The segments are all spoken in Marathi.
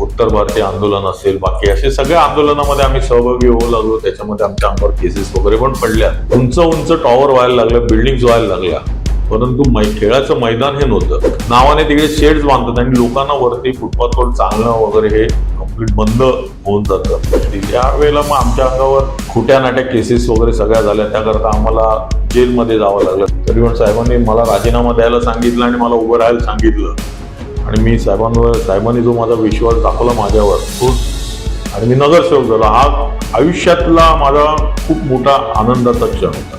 उत्तर भारतीय आंदोलन असेल, बाकी असे सगळ्या आंदोलनामध्ये आम्ही सहभागी होऊ लागलो. त्याच्यामध्ये आमच्या अंगावर केसेस वगैरे पण पडल्या. उंच उंच टॉवर व्हायला लागल्या, बिल्डिंग व्हायला लागल्या, परंतु खेळाचं मैदान हे नव्हतं. नावाने तिकडे शेड्स बांधतात आणि लोकांना वरती फुटपाथवर चालणं वगैरे हे कम्प्लीट बंद होऊन जातं. त्यावेळेला मग आमच्या अंगावर खोट्या नाट्या केसेस वगैरे सगळ्या झाल्या. त्याकरता आम्हाला जेलमध्ये जावं लागलं. तरी पण साहेबांनी मला राजीनामा द्यायला सांगितलं आणि मला उभं राहायला सांगितलं. आणि मी साहेबांनी जो माझा विश्वास दाखवला माझ्यावर तोच, आणि मी नगरसेवक झालो. हा आयुष्यातला माझा खूप मोठा आनंदाचा क्षण होता.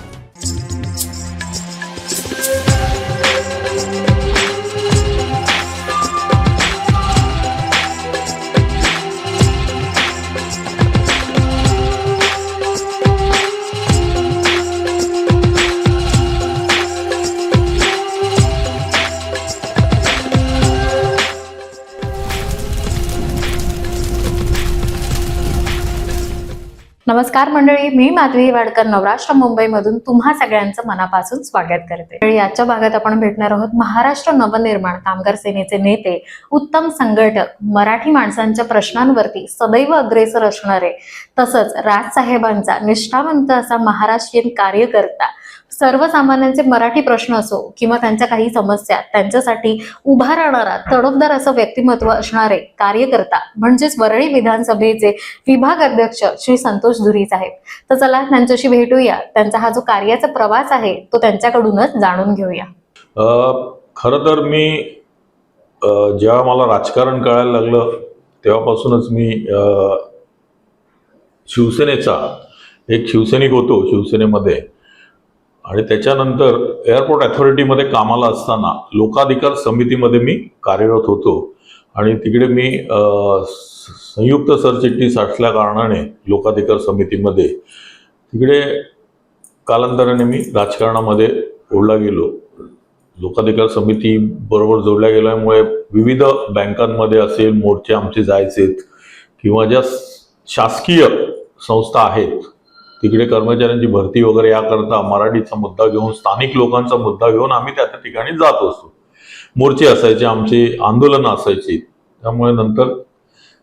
नमस्कार मंडळी, मी माधवी वाडकर नवराष्ट्र मुंबईमधून तुम्हा सगळ्यांचं मनापासून स्वागत करते. याच्या भागात आपण भेटणार आहोत महाराष्ट्र नवनिर्माण कामगार सेनेचे नेते, उत्तम संघटक, मराठी माणसांच्या प्रश्नांवरती सदैव अग्रेसर असणारे, तसंच राजसाहेबांचा निष्ठावंत असा महाराष्ट्रीयन कार्यकर्ता, सर्वसामान्यांचे मराठी प्रश्न असो किंवा त्यांच्या काही समस्या त्यांच्यासाठी उभा राहणारा तडफदार असं व्यक्तिमत्व असणारे कार्यकर्ता म्हणजेच वरळी विधानसभेचे विभाग अध्यक्ष श्री संतोष धुरी साहेब. तर चला त्यांच्याशी भेटूया. त्यांचा हा जो कार्याचा प्रवास आहे तो त्यांच्याकडूनच जाणून घेऊया. खरं तर मी जेव्हा मला राजकारण कळायला लागलं तेव्हापासूनच मी शिवसेनेचा एक शिवसैनिक होतो शिवसेनेमध्ये. आणि त्याच्यानंतर एअरपोर्ट अथॉरिटीमध्ये कामाला असताना लोकाधिकार समितीमध्ये मी कार्यरत होतो. आणि तिकडे मी संयुक्त सरचिटणीस असल्या कारणाने लोकाधिकार समितीमध्ये तिकडे कालांतराने मी राजकारणामध्ये ओढला गेलो. लोकाधिकार समिती बरोबर जोडल्या गेल्यामुळे विविध बँकांमध्ये असेल मोर्चे आमचे जायचेत, किंवा ज्या शासकीय संस्था आहेत तिकडे कर्मचाऱ्यांची भरती वगैरे याकरता मराठीचा मुद्दा घेऊन, स्थानिक लोकांचा मुद्दा घेऊन आम्ही त्या ठिकाणी जात असतो. मोर्चे असायचे, आमचे आंदोलनं असायची. त्यामुळे नंतर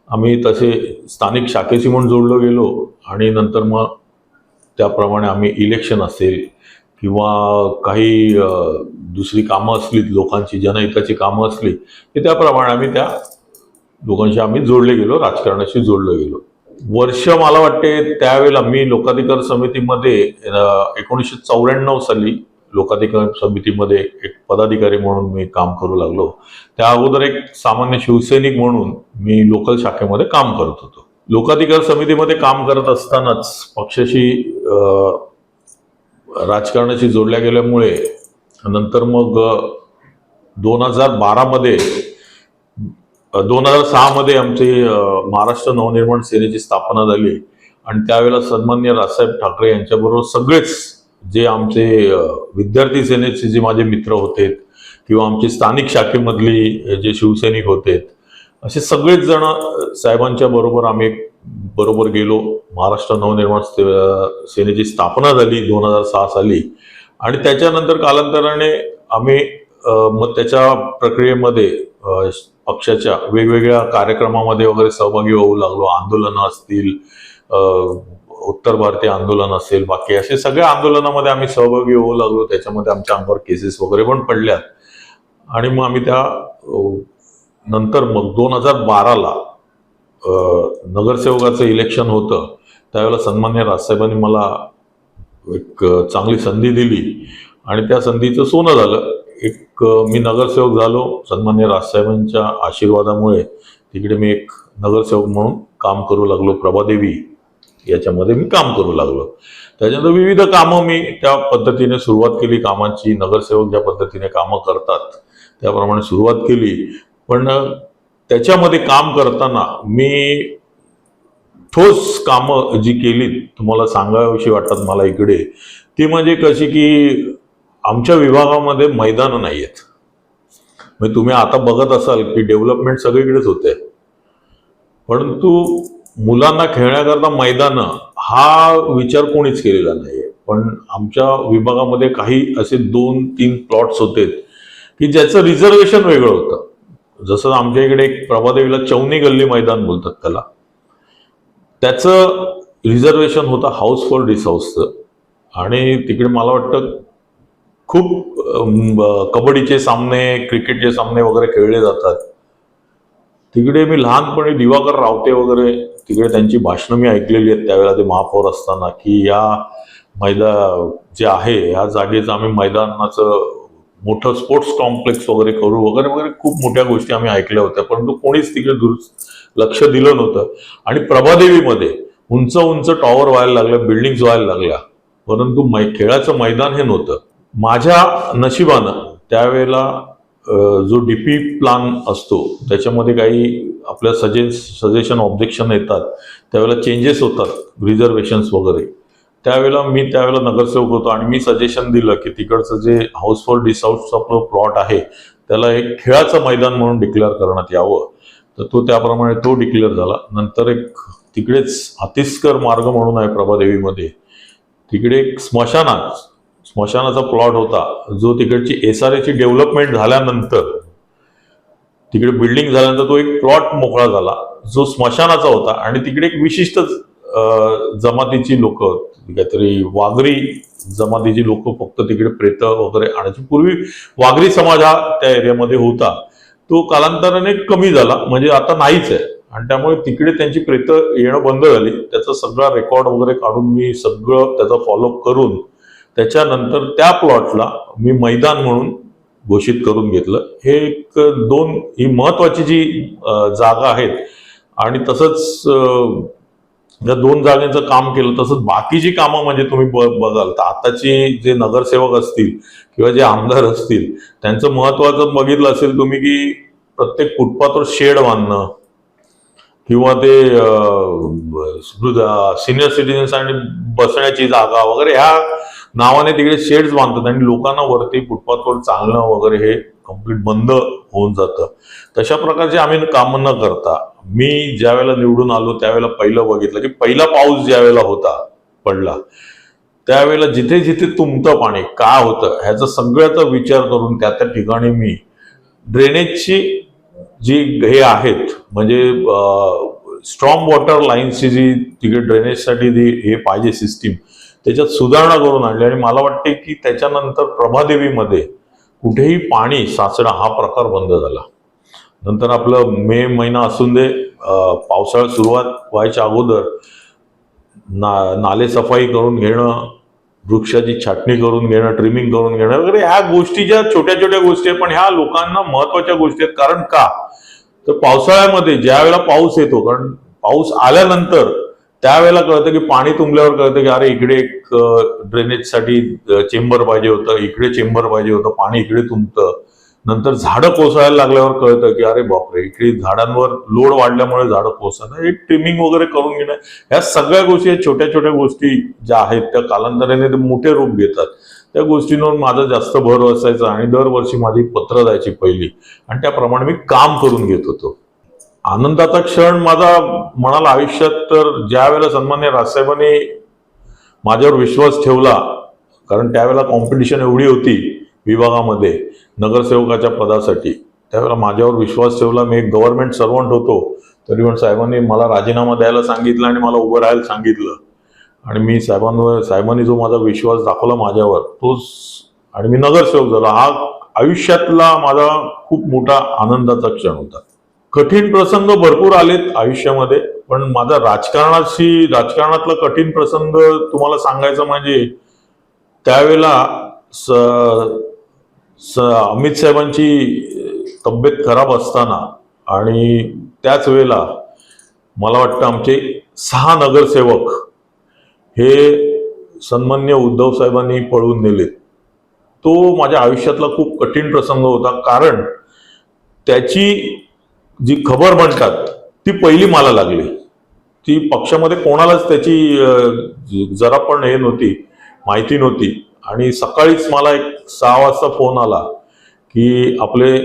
आम्ही तसे स्थानिक शाखेशी म्हणून जोडलो गेलो. आणि नंतर मग त्याप्रमाणे आम्ही इलेक्शन असेल किंवा काही दुसरी कामं असली, लोकांची जनहिताची कामं असली की त्याप्रमाणे आम्ही त्या लोकांशी आम्ही जोडले गेलो, राजकारणाशी जोडलो गेलो. वर्ष मला वाटते त्यावेळेला मी लोकाधिकार समितीमध्ये 1994 साली लोकाधिकार समितीमध्ये एक पदाधिकारी म्हणून मी काम करू लागलो. त्या अगोदर एक सामान्य शिवसैनिक म्हणून मी लोकल शाखेमध्ये काम करत होतो. लोकाधिकार समितीमध्ये काम करत असतानाच पक्षाशी राजकारणाशी जोडल्या गेल्यामुळे नंतर मग 2006 मध्ये आमची महाराष्ट्र नवनिर्माण सेनेची स्थापना झाली. आणि त्यावेळेला सन्माननीय राजसाहेब ठाकरे यांच्याबरोबर सगळेच जे आमचे विद्यार्थी सेनेचे जे माझे मित्र होते किंवा आमचे स्थानिक शाखेमधली जे शिवसैनिक होते, असे सगळेच जण साहेबांच्या बरोबर आम्ही बरोबर गेलो. महाराष्ट्र नवनिर्माण सेनेची स्थापना झाली 2006 साली. आणि त्याच्यानंतर कालांतराने आम्ही मग त्याच्या प्रक्रियेमध्ये पक्षाच्या वेगवेगळ्या कार्यक्रमामध्ये वगैरे सहभागी होऊ लागलो. आंदोलनं असतील, उत्तर भारतीय आंदोलन असेल, बाकी असे सगळ्या आंदोलनामध्ये आम्ही सहभागी होऊ लागलो. त्याच्यामध्ये आमच्या अंगावर केसेस वगैरे पण पडल्या. आणि मग आम्ही त्या नंतर मग 2012ला नगरसेवकाचं इलेक्शन होतं. त्यावेळेला सन्मान्य राजसाहेबांनी मला एक चांगली संधी दिली आणि त्या संधीचं सोनं झालं. मी नगरसेवक झालो. सन्मान्य राजसाहेबांच्या आशीर्वादामुळे तिकडे मी एक नगरसेवक म्हणून काम करू लागलो. प्रभादेवी याच्यामध्ये मी काम करू लागलो. त्याच्यानंतर विविध कामं मी त्या पद्धतीने सुरुवात केली कामांची. नगरसेवक ज्या पद्धतीने कामं करतात त्याप्रमाणे सुरुवात केली. पण त्याच्यामध्ये काम करताना मी ठोस कामं जी केली तुम्हाला सांगावीशी वाटतात मला इकडे, ती म्हणजे कशी की आमच्या विभागामध्ये मैदानं नाही आहेत. म्हणजे तुम्ही आता बघत असाल की डेव्हलपमेंट सगळीकडेच होते, परंतु मुलांना खेळण्याकरता मैदानं हा विचार कोणीच केलेला नाहीये. पण आमच्या विभागामध्ये काही असे 2-3 प्लॉट्स होते की ज्याचं रिझर्वेशन वेगळं होतं. जसं आमच्या इकडे एक प्रभादेवीला चौनी गल्ली मैदान बोलतात त्याला, त्याचं रिझर्वेशन होतं हाऊस फॉर डिसाऊसचं. आणि तिकडे मला वाटतं खूप कबड्डीचे सामने, क्रिकेटचे सामने वगैरे खेळले जातात. तिकडे मी लहानपणी दिवाकर रावते वगैरे तिकडे त्यांची भाषणं मी ऐकलेली आहेत त्यावेळेला, ते महापौर असताना, की या मैदान जे आहे ह्या जागेचं आम्ही मैदानाचं मोठं स्पोर्ट्स कॉम्प्लेक्स वगैरे करू वगैरे वगैरे खूप मोठ्या गोष्टी आम्ही ऐकल्या होत्या. परंतु कोणीच तिकडे लक्ष दिलं नव्हतं. आणि प्रभादेवीमध्ये उंच उंच टॉवर व्हायला लागल्या, बिल्डिंग्स व्हायला लागल्या, परंतु खेळाचं मैदान हे नव्हतं. माझ्या नशिबानं त्यावेळेला जो डीपी प्लान असतो त्याच्यामध्ये काही आपल्या सजेशन ऑब्जेक्शन येतात, त्यावेळेला चेंजेस होतात रिझर्वेशन्स वगैरे. त्यावेळेला नगरसेवक होतो आणि मी सजेशन दिलं की तिकडचं जे हाऊस फॉर डिसाऊसचा प्लॉट आहे त्याला एक खेळाचं मैदान म्हणून डिक्लेअर करण्यात यावं. तर तो त्याप्रमाणे तो डिक्लेअर झाला. नंतर एक तिकडेच हातीसकर मार्ग म्हणून आहे प्रभादेवीमध्ये, तिकडे एक स्मशानाचा प्लॉट होता, जो तिकडची SRA ची डेव्हलपमेंट झाल्यानंतर, तिकडे बिल्डिंग झाल्यानंतर तो एक प्लॉट मोकळा झाला जो स्मशानाचा होता. आणि तिकडे एक विशिष्ट जमातीची लोक, काहीतरी वाघरी जमातीची लोक फक्त तिकडे प्रेत वगैरे आणायची. पूर्वी वाघरी समाज हा त्या एरियामध्ये होता, तो कालांतराने कमी झाला, म्हणजे आता नाहीच आहे. आणि त्यामुळे तिकडे त्यांची प्रेत येणं बंद झाली. त्याचा सगळा रेकॉर्ड वगैरे काढून मी सगळं त्याचा फॉलोअप करून त्याच्यानंतर त्या प्लॉटला मी मैदान म्हणून घोषित करून घेतलं. हे एक ही महत्वाची जी जागा आहेत. आणि तसंच या 2 जागांचं काम केलं. तसंच बाकीची कामं म्हणजे तुम्ही बघाल तर आताची जे नगरसेवक असतील किंवा जे आमदार असतील त्यांचं महत्वाचं बघितलं असेल तुम्ही की प्रत्येक फुटपाथवर शेड बांधणं, किंवा ते सिनियर सिटीजन्स आणि बसण्याची जागा वगैरे ह्या नावाने तिकडे शेड्स बांधतात आणि लोकांना वरती फुटपाथवर चालणं वगैरे हे कम्प्लीट बंद होऊन जातं. तशा प्रकारचे आम्ही कामं न करता मी ज्या वेळेला निवडून आलो त्यावेळेला पहिलं बघितलं की पहिला पाऊस ज्या वेळेला पडला त्यावेळेला जिथे जिथे तुंबतं पाणी का होतं ह्याचा सगळ्याचा विचार करून त्या ठिकाणी मी ड्रेनेजची जी हे आहेत म्हणजे स्ट्रॉंग वॉटर लाईन्सची जी तिकडे ड्रेनेजसाठी जी हे पाहिजे सिस्टीम त्याच्यात सुधारणा करून आणली. आणि मला वाटते की त्याच्यानंतर प्रभादेवीमध्ये कुठेही पाणी साचणं हा प्रकार बंद झाला. नंतर आपलं मे महिना असून दे, पावसाळ्यात सुरुवात व्हायच्या अगोदर नाले सफाई करून घेणं, वृक्षाची छाटणी करून घेणं, ट्रिमिंग करून घेणं वगैरे ह्या गोष्टी ज्या छोट्या छोट्या गोष्टी आहेत पण ह्या लोकांना महत्वाच्या गोष्टी आहेत. कारण का तर पावसाळ्यामध्ये ज्या वेळेला पाऊस येतो, कारण पाऊस आल्यानंतर त्यावेळेला कळतं की पाणी तुंबल्यावर कळतं की अरे इकडे एक ड्रेनेजसाठी चेंबर पाहिजे होतं, इकडे चेंबर पाहिजे होतं, पाणी इकडे तुंबतं. नंतर झाडं कोसळायला लागल्यावर कळतं की अरे बापरे इकडे झाडांवर लोड वाढल्यामुळे झाडं कोसळतात. हे ट्रिमिंग वगैरे करून घेणं ह्या सगळ्या गोष्टी छोट्या छोट्या गोष्टी ज्या आहेत त्या कालांतराने ते मोठे रूप घेतात. त्या गोष्टींवर माझा जास्त भर असायचा आणि दरवर्षी माझी पत्र जायची पहिली आणि त्याप्रमाणे मी काम करून घेत होतो. आनंदाचा क्षण माझा म्हणाल आयुष्यात तर ज्या वेळेला सन्मान्य राजसाहेबांनी माझ्यावर विश्वास ठेवला, कारण त्यावेळेला कॉम्पिटिशन एवढी होती विभागामध्ये नगरसेवकाच्या पदासाठी, त्यावेळेला माझ्यावर विश्वास ठेवला. मी एक गव्हर्नमेंट सर्वंट होतो तरी पण साहेबांनी मला राजीनामा द्यायला सांगितलं आणि मला उभं राहायला सांगितलं. आणि मी साहेबांनी जो माझा विश्वास दाखवला माझ्यावर तोच आणि मी नगरसेवक झालो. हा आयुष्यातला माझा खूप मोठा आनंदाचा क्षण होता. कठीण प्रसंग भरपूर आलेत आयुष्यामध्ये, पण माझा राजकारणातला कठीण प्रसंग तुम्हाला सांगायचा म्हणजे त्यावेळेला अमित साहेबांची तब्येत खराब असताना आणि त्याच वेळेला मला वाटतं आमचे 6 नगरसेवक हे सन्मान्य उद्धव साहेबांनी पळवून नेले. तो माझ्या आयुष्यातला खूप कठीण प्रसंग होता, कारण त्याची जी खबर म्हणतात ती पहिली मला लागली. ती पक्षामध्ये कोणालाच त्याची जरा पण हे नव्हती, माहिती नव्हती. आणि सकाळीच मला एक 6 वाजता फोन आला की आपले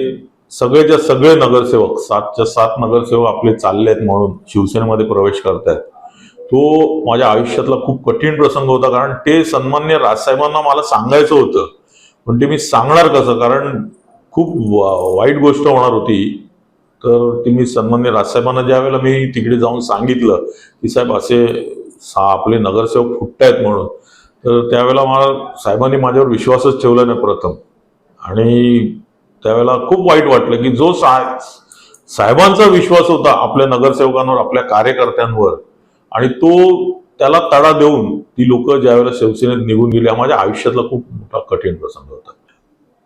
सगळे नगरसेवक 7च्या 7 नगरसेवक आपले चालले आहेत म्हणून शिवसेनेमध्ये प्रवेश करतायत. तो माझ्या आयुष्यातला खूप कठीण प्रसंग होता, कारण ते सन्मान्य राजसाहेबांना मला सांगायचं होतं पण ते मी सांगणार कसं, कारण खूप वाईट गोष्ट होणार होती. तर ती मी सन्माननीय राजसाहेबांना ज्या वेळेला मी तिकडे जाऊन सांगितलं की साहेब असे आपले नगरसेवक फुटतायत म्हणून, तर त्यावेळेला मला साहेबांनी माझ्यावर विश्वासच ठेवला नाही प्रथम. आणि त्यावेळेला खूप वाईट वाटलं की जो साहेबांचा विश्वास होता आपल्या नगरसेवकांवर, आपल्या कार्यकर्त्यांवर, आणि तो त्याला तडा देऊन ती लोक ज्यावेळेला शिवसेनेत निघून गेली, माझ्या आयुष्यातला खूप मोठा कठीण प्रसंग होता.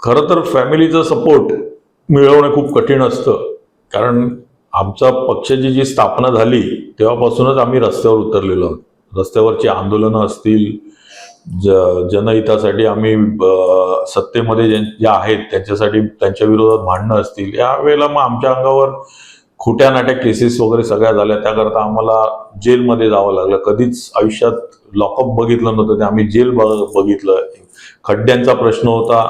खरं तर फॅमिलीचा सपोर्ट मिळवणं खूप कठीण असतं, कारण आमच्या पक्षाची जी स्थापना झाली तेव्हापासूनच आम्ही रस्त्यावर उतरलेलो आहोत. रस्त्यावरची आंदोलनं असतील, जनहितासाठी आम्ही सत्तेमध्ये ज्या आहेत त्यांच्यासाठी त्यांच्या विरोधात भांडणं असतील, यावेळेला मग आमच्या अंगावर खोट्या नाट्या केसेस वगैरे सगळ्या झाल्या. त्याकरता आम्हाला जेलमध्ये जावं लागलं. कधीच आयुष्यात लॉकअप बघितलं नव्हतं, ते आम्ही जेल बघितलं. खड्ड्यांचा प्रश्न होता,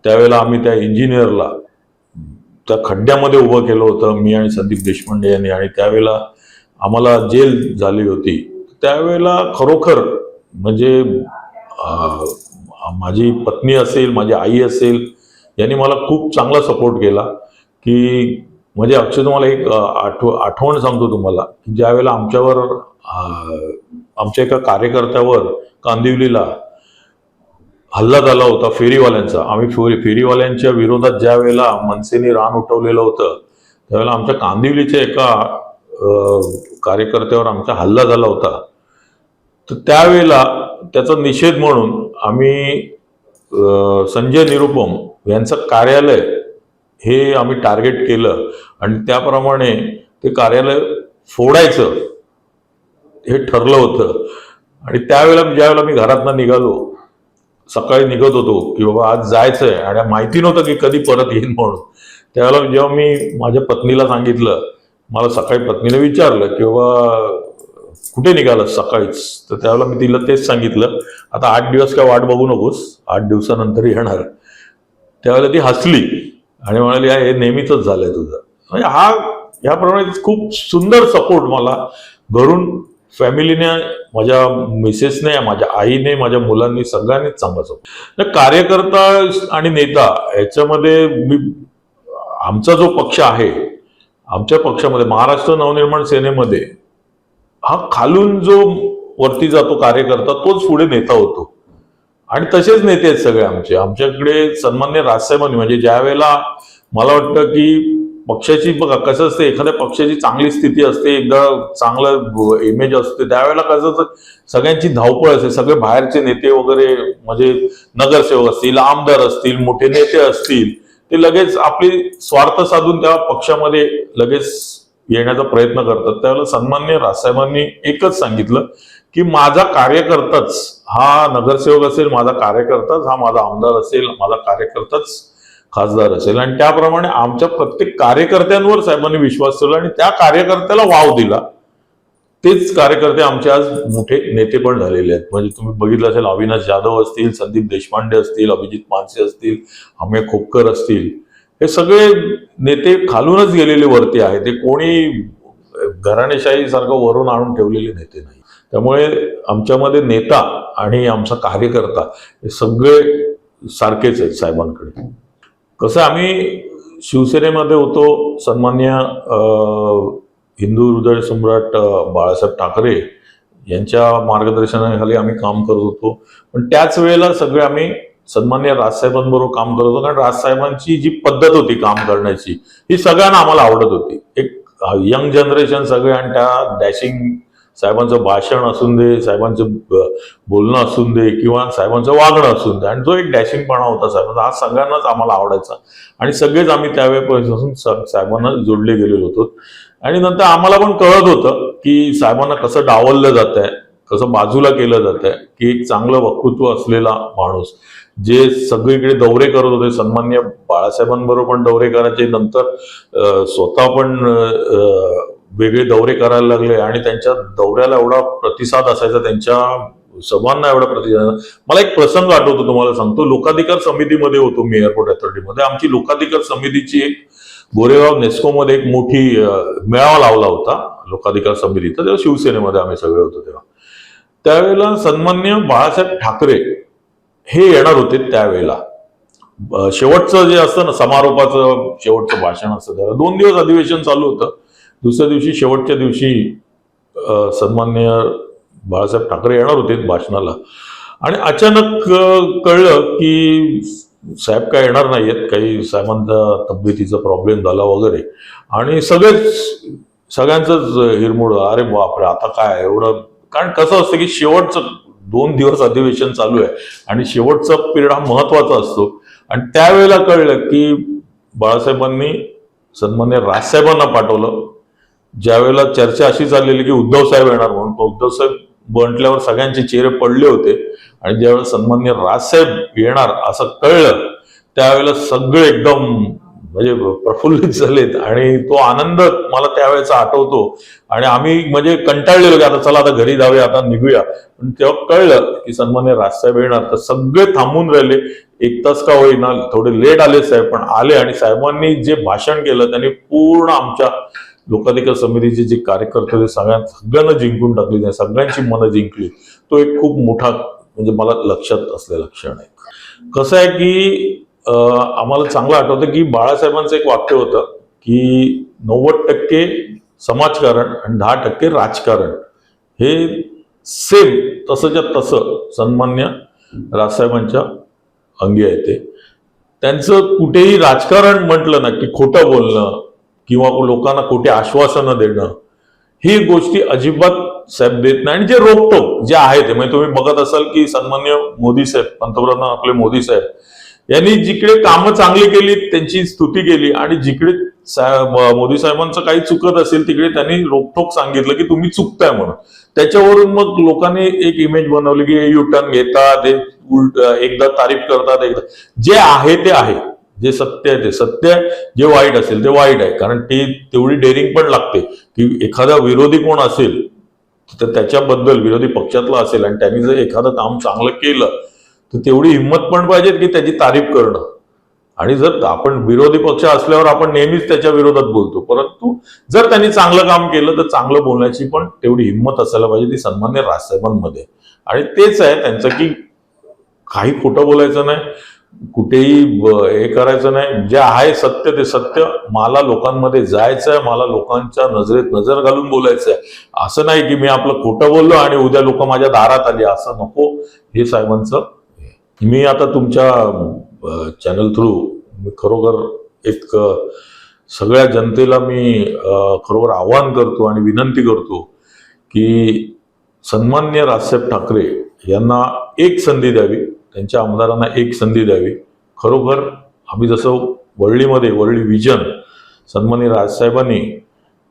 त्यावेळेला आम्ही त्या इंजिनियरला त्या खड्ड्यामध्ये उभं केलं होतं, मी आणि संदीप देशपांडे यांनी, आणि त्यावेळेला आम्हाला जेल झाली होती. त्यावेळेला खरोखर म्हणजे माझी पत्नी असेल, माझी आई असेल, यांनी मला खूप चांगला सपोर्ट केला. की म्हणजे अक्षय तुम्हाला एक आठवण सांगतो तुम्हाला, की ज्या वेळेला आमच्यावर आमच्या एका कार्यकर्त्यावर कांदिवलीला हल्ला झाला होता फेरीवाल्यांचा, आम्ही फेरीवाल्यांच्या विरोधात ज्या वेळेला मनसेने रान उठवलेलं होतं, त्यावेळेला आमच्या कांदिवलीच्या एका कार्यकर्त्यावर आमचा हल्ला झाला होता. तर त्यावेळेला त्याचा निषेध म्हणून आम्ही संजय निरुपम यांचं कार्यालय हे आम्ही टार्गेट केलं, आणि त्याप्रमाणे ते कार्यालय फोडायचं हे ठरलं होतं. आणि त्यावेळेला ज्यावेळेला मी घरातनं निघालो, सकाळी निघत होतो की बाबा आज जायचंय, आणि माहिती नव्हतं की कधी परत येईन म्हणून, त्यावेळेला जेव्हा मी माझ्या पत्नीला सांगितलं, मला सकाळी पत्नीने विचारलं की बाबा कुठे निघालं सकाळीच, तर त्यावेळेला मी तिला तेच सांगितलं, आता 8 दिवस काय वाट बघू नकोस, 8 दिवसानंतर येणार. त्यावेळेला ती हसली आणि म्हणाली हे नेहमीच झालंय तुझं. म्हणजे ह्याप्रमाणे खूप सुंदर सपोर्ट मला घरून, फॅमिलीने, माझ्या मिसेसने, माझ्या आईने, माझ्या मुलांनी, सगळ्यांनीच चांगला सपोर्ट. कार्यकर्ता आणि नेता याच्यामध्ये आमचा जो पक्ष आहे, आमच्या पक्षामध्ये महाराष्ट्र नवनिर्माण सेनेमध्ये हा खालून जो वरती जातो कार्यकर्ता, तोच पुढे नेता होतो. आणि तसेच नेते आहेत सगळे आमच्याकडे. सन्माननीय राजसाहेबांनी, म्हणजे ज्या वेळेला मला वाटतं की पक्षाची, बघा कसं असते, एखाद्या पक्षाची चांगली स्थिती असते, एकदा चांगलं इमेज असते, त्यावेळेला कसं सगळ्यांची धावपळ असते, सगळे बाहेरचे नेते वगैरे, म्हणजे नगरसेवक असतील, आमदार असतील, मोठे नेते असतील, ते लगेच आपली स्वार्थ साधून त्या पक्षामध्ये लगेच येण्याचा प्रयत्न करतात. त्यावेळेला सन्माननीय राजसाहेबांनी एकच सांगितलं की माझा कार्यकर्ताच हा नगरसेवक असेल, माझा कार्यकर्ताच हा माझा आमदार असेल, माझा कार्यकर्ताच खासदार असेल. आणि त्याप्रमाणे आमच्या प्रत्येक कार्यकर्त्यांवर साहेबांनी विश्वास ठेवला आणि त्या कार्यकर्त्याला वाव दिला. तेच कार्यकर्ते आमचे आज मोठे नेते पण झालेले आहेत. म्हणजे तुम्ही बघितलं असेल, अविनाश जाधव असतील, संदीप देशपांडे असतील, अभिजित मानसे असतील, अमेय खोपकर असतील, हे सगळे नेते खालूनच गेलेले वरती आहे. ते कोणी घराणेशाही सारखं वरून आणून ठेवलेले नेते नाही. त्यामुळे आमच्यामध्ये नेता आणि आमचा कार्यकर्ता हे सगळे सारखेच आहेत साहेबांकडे. कसं आम्ही शिवसेनेमध्ये होतो, सन्मान्य हिंदू हृदय सम्राट बाळासाहेब ठाकरे यांच्या मार्गदर्शनाखाली आम्ही काम करत होतो. पण त्याच वेळेला सगळे आम्ही सन्मान्य राजसाहेबांबरोबर काम करत होतो, कारण राजसाहेबांची जी पद्धत होती काम करण्याची ही सगळ्यांना आम्हाला आवडत होती. एक यंग जनरेशन सगळे, आणि त्या डॅशिंग साहेबांचं भाषण असून दे, साहेबांचं बोलणं असून दे, किंवा साहेबांचं वागणं असून दे, आणि जो एक डॅशिंगपणा होता साहेबांचा, हा सगळ्यांनाच आम्हाला आवडायचा. आणि सगळेच आम्ही त्यावेळेपासून साहेबांना जोडले गेलेलो होतो. आणि नंतर आम्हाला पण कळत होतं की साहेबांना कसं डावललं जात आहे, कसं बाजूला केलं जात आहे, की एक चांगलं वक्तृत्व असलेला माणूस जे सगळीकडे दौरे करत होते, सन्मान्य बाळासाहेबांबरोबर पण दौरे करायचे, नंतर स्वतः पण वेगळे दौरे करायला लागले, आणि त्यांच्या दौऱ्याला एवढा प्रतिसाद असायचा, त्यांच्या सभांना एवढा प्रतिसाद. मला एक प्रसंग आठवतो, तुम्हाला सांगतो. लोकाधिकार समितीमध्ये होतो मी, एअरपोर्ट अथॉरिटीमध्ये. आमची लोकाधिकार समितीची एक गोरेगाव नेस्कोमध्ये एक मोठी मेळावा लावला होता लोकाधिकार समितीचा. तेव्हा शिवसेनेमध्ये आम्ही सगळे होतो. त्यावेळेला सन्मान्य बाळासाहेब ठाकरे हे येणार होते त्यावेळेला. शेवटचं जे असतं ना, समारोपाचं शेवटचं भाषण असतं, त्याला 2 दिवस अधिवेशन चालू होतं. दुसऱ्या दिवशी शेवटच्या दिवशी सन्माननीय बाळासाहेब ठाकरे येणार होते भाषणाला आणि अचानक कळलं की साहेब काय येणार नाहीयेत, काही साहेबांचा तब्येतीचा प्रॉब्लेम झाला वगैरे. आणि सगळ्यांचंच हिरमोड, अरे बापरे आता काय एवढं. कारण कसं असतं की शेवटचं 2 दिवस अधिवेशन चालू आहे आणि शेवटचा पिरियड हा महत्वाचा असतो. आणि त्यावेळेला कळलं की बाळासाहेबांनी सन्मान्य राजसाहेबांना पाठवलं. ज्यावेळेला चर्चा अशी चाललेली की उद्धव साहेब येणार म्हणून, उद्धव साहेब म्हटल्यावर सगळ्यांचे चेहरे पडले होते. आणि ज्यावेळेला सन्मान्य राजसाहेब येणार असं कळलं त्यावेळेला सगळे एकदम म्हणजे प्रफुल्लित झालेत. आणि तो आनंद मला त्यावेळेचा आठवतो. आणि आम्ही म्हणजे कंटाळलेलो की आता चला आता घरी जाऊया, आता निघूया. पण तेव्हा कळलं की सन्मान्य राजसाहेब येणार तर सगळे थांबून राहिले. 1 तास का होईना, थोडे लेट आले साहेब पण आले. आणि साहेबांनी जे भाषण केलं त्यांनी पूर्ण आमच्या लोकाधिकार समितीचे जे कार्यकर्ते होते सगळ्यांना जिंकून टाकली, त्या सगळ्यांची मनं जिंकली. तो एक खूप मोठा म्हणजे मला लक्षात असलेला क्षण आहे. कसं आहे की आम्हाला चांगलं आठवतं की बाळासाहेबांचं एक वाक्य होतं की 90% समाजकारण आणि 10% राजकारण, हे सेम तसंच्या तसं सन्मान्य राजसाहेबांच्या अंगी आहे. ते त्यांचं कुठेही राजकारण म्हटलं ना की खोटं बोलणं किंवा लोकांना खोटी आश्वासनं देणं, ही गोष्टी अजिबात साहेब देत नाही. आणि जे रोखटोक जे आहे ते म्हणजे तुम्ही बघत असाल की सन्मान्य मोदी साहेब, पंतप्रधान आपले मोदी साहेब यांनी जिकडे कामं चांगली केली त्यांची स्तुती केली आणि जिकडे मोदी साहेबांचं काही चुकत असेल तिकडे त्यांनी रोखठोक सांगितलं की तुम्ही चुकताय म्हणून. त्याच्यावरून मग लोकांनी एक इमेज बनवली की यू टर्न घेतात, एकदा तारीफ करतात, एकदा जे आहे ते आहे, जे सत्य आहे ते सत्य आहे, जे वाईट असेल ते वाईट आहे. कारण ती तेवढी डेअरिंग पण लागते की एखादा विरोधी कोण असेल तर त्याच्याबद्दल, विरोधी पक्षातला असेल आणि त्यांनी जर एखादं काम चांगलं केलं तर तेवढी हिंमत पण पाहिजे की त्याची तारीफ करणं. आणि जर आपण विरोधी पक्ष असल्यावर आपण नेहमीच त्याच्या विरोधात बोलतो, परंतु जर त्यांनी चांगलं काम केलं तर चांगलं बोलण्याची पण तेवढी हिंमत असायला पाहिजे, ती सन्मान्य राजसाहेबांमध्ये. आणि तेच आहे त्यांचं की काही खोटं बोलायचं नाही, कुठेही हे करायचं नाही, जे आहे सत्य ते सत्य. मला लोकांमध्ये जायचं आहे, मला लोकांच्या नजरेत नजर घालून बोलायचं आहे. असं नाही की मी आपलं खोटं बोललो आणि उद्या लोक माझ्या दारात आली, असं नको. हे साहेबांचं. मी आता तुमच्या चॅनल थ्रू खरोखर एक सगळ्या जनतेला मी खरोखर आवाहन करतो आणि विनंती करतो की सन्मान्य राजसाहेब ठाकरे यांना एक संधी द्यावी, त्यांच्या आमदारांना एक संधी द्यावी. खरोखर आम्ही जसं वरळी विजन सन्मान्य राजसाहेबांनी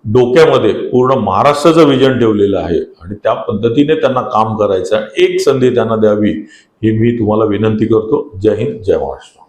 डोक्यामध्ये पूर्ण महाराष्ट्राचं विजन ठेवलेलं आहे आणि त्या पद्धतीने त्यांना काम करायचं, एक संधी त्यांना द्यावी ही मी तुम्हाला विनंती करतो. जय हिंद, जय महाराष्ट्र.